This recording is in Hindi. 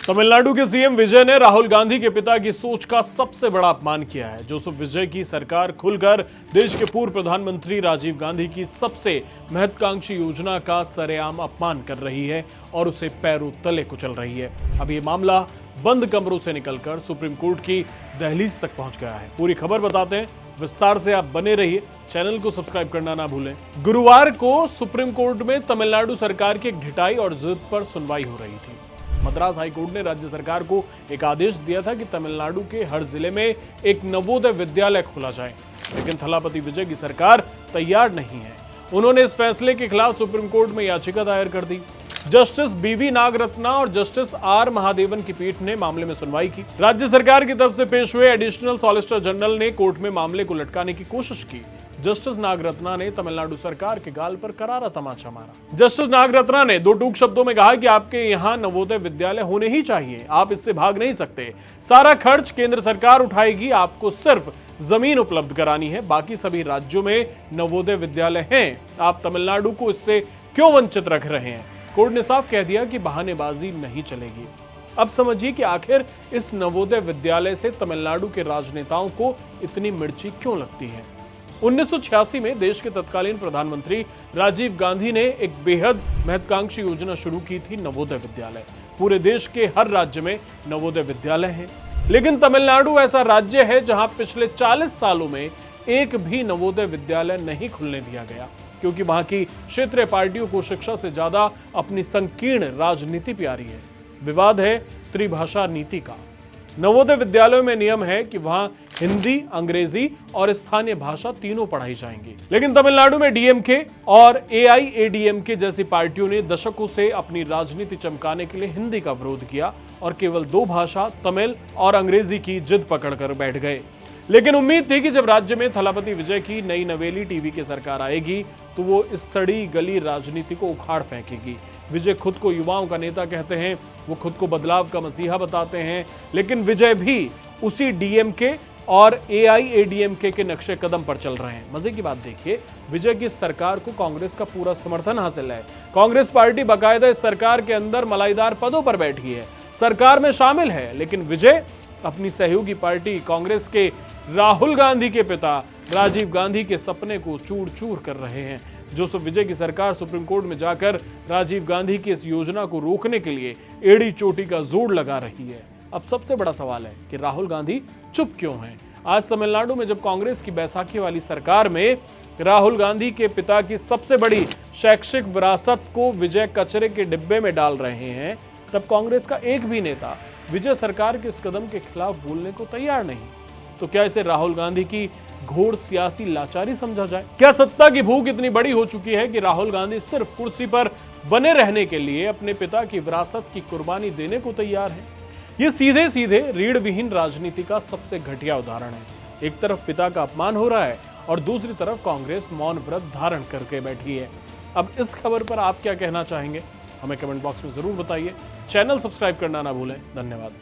तमिलनाडु के सीएम विजय ने राहुल गांधी के पिता की सोच का सबसे बड़ा अपमान किया है। जोसेफ विजय की सरकार खुलकर देश के पूर्व प्रधानमंत्री राजीव गांधी की सबसे महत्वाकांक्षी योजना का सरेआम अपमान कर रही है और उसे पैरों तले कुचल रही है। अब ये मामला बंद कमरों से निकलकर सुप्रीम कोर्ट की दहलीज तक पहुंच गया है। पूरी खबर बताते हैं, विस्तार से आप बने रहिए, चैनल को सब्सक्राइब करना ना भूलें। गुरुवार को सुप्रीम कोर्ट में तमिलनाडु सरकार की एक ढिठाई और जिद पर सुनवाई हो रही थी। मद्रास हाईकोर्ट ने राज्य सरकार को एक आदेश दिया था कि तमिलनाडु के हर जिले में एक नवोदय विद्यालय खोला जाए, लेकिन थलापति विजय की सरकार तैयार नहीं है। उन्होंने इस फैसले के खिलाफ सुप्रीम कोर्ट में याचिका दायर कर दी। जस्टिस बीवी नागरत्ना और जस्टिस आर महादेवन की पीठ ने मामले में सुनवाई की। राज्य सरकार की तरफ से पेश हुए एडिशनल सॉलिसिटर जनरल ने कोर्ट में मामले को लटकाने की कोशिश की। जस्टिस नागरत्ना ने तमिलनाडु सरकार के गाल पर करारा तमाचा मारा। जस्टिस नागरत्ना ने दो टूक शब्दों में कहा कि आपके यहाँ नवोदय विद्यालय होने ही चाहिए, आप इससे भाग नहीं सकते। सारा खर्च केंद्र सरकार उठाएगी, आपको सिर्फ जमीन उपलब्ध करानी है, बाकी सभी राज्यों में नवोदय विद्यालय हैं, आप तमिलनाडु को इससे क्यों वंचित रख रहे हैं। कोर्ट ने साफ कह दिया कि बहानेबाजी नहीं चलेगी। अब समझिए कि आखिर इस नवोदय विद्यालय से तमिलनाडु के राजनेताओं को इतनी मिर्ची क्यों लगती है। 1986 में देश के तत्कालीन प्रधानमंत्री राजीव गांधी ने एक बेहद महत्वाकांक्षी योजना शुरू की थी, नवोदय विद्यालय। पूरे देश के हर राज्य में नवोदय विद्यालय हैं, लेकिन तमिलनाडु ऐसा राज्य है जहां पिछले 40 सालों में एक भी नवोदय विद्यालय नहीं खुलने दिया गया, क्योंकि वहां की क्षेत्रीय पार्टियों को शिक्षा से ज्यादा अपनी संकीर्ण राजनीति प्यारी है। विवाद है त्रिभाषा नीति का। नवोदय विद्यालयों में नियम है कि वहां हिंदी, अंग्रेजी और स्थानीय भाषा तीनों पढ़ाई जाएंगी, लेकिन तमिलनाडु में डीएमके और एआईएडीएमके जैसी पार्टियों ने दशकों से अपनी राजनीति चमकाने के लिए हिंदी का विरोध किया और केवल दो भाषा तमिल और अंग्रेजी की जिद पकड़कर बैठ गए। लेकिन उम्मीद थी कि जब राज्य में थलापति विजय की नई नवेली टीवी की सरकार आएगी तो वो इस सड़ी गली राजनीति को उखाड़ फेंकेगी। विजय खुद को युवाओं का नेता कहते हैं, वो खुद को बदलाव का मसीहा बताते हैं, लेकिन विजय भी उसी डीएमके और एआईएडीएमके के नक्शे कदम पर चल रहे हैं। मजे की बात देखिए, विजय की सरकार को कांग्रेस का पूरा समर्थन हासिल है। कांग्रेस पार्टी बाकायदा इस सरकार के अंदर मलाईदार पदों पर बैठी है, सरकार में शामिल है, लेकिन विजय अपनी सहयोगी पार्टी कांग्रेस के राहुल गांधी के पिता राजीव गांधी के सपने को चूर चूर कर रहे हैं। जोसेफ विजय की सरकार सुप्रीम कोर्ट में जाकर राजीव गांधी की इस योजना को रोकने के लिए एड़ी चोटी का जोर लगा रही है। अब सबसे बड़ा सवाल है कि राहुल गांधी चुप क्यों हैं। आज तमिलनाडु में जब कांग्रेस की बैसाखी वाली सरकार में राहुल गांधी के पिता की सबसे बड़ी शैक्षिक विरासत को विजय कचरे के डिब्बे में डाल रहे हैं, तब कांग्रेस का एक भी नेता विजय सरकार के इस कदम के खिलाफ बोलने को तैयार नहीं। तो क्या इसे राहुल गांधी की घोर सियासी लाचारी समझा जाए? क्या सत्ता की भूख इतनी बड़ी हो चुकी है कि राहुल गांधी सिर्फ कुर्सी पर बने रहने के लिए अपने पिता की विरासत की कुर्बानी देने को तैयार है? ये सीधे सीधे रीढ़ विहीन राजनीति का सबसे घटिया उदाहरण है। एक तरफ पिता का अपमान हो रहा है और दूसरी तरफ कांग्रेस मौन व्रत धारण करके बैठी है। अब इस खबर पर आप क्या कहना चाहेंगे, हमें कमेंट बॉक्स में जरूर बताइए। चैनल सब्सक्राइब करना ना भूलें। धन्यवाद।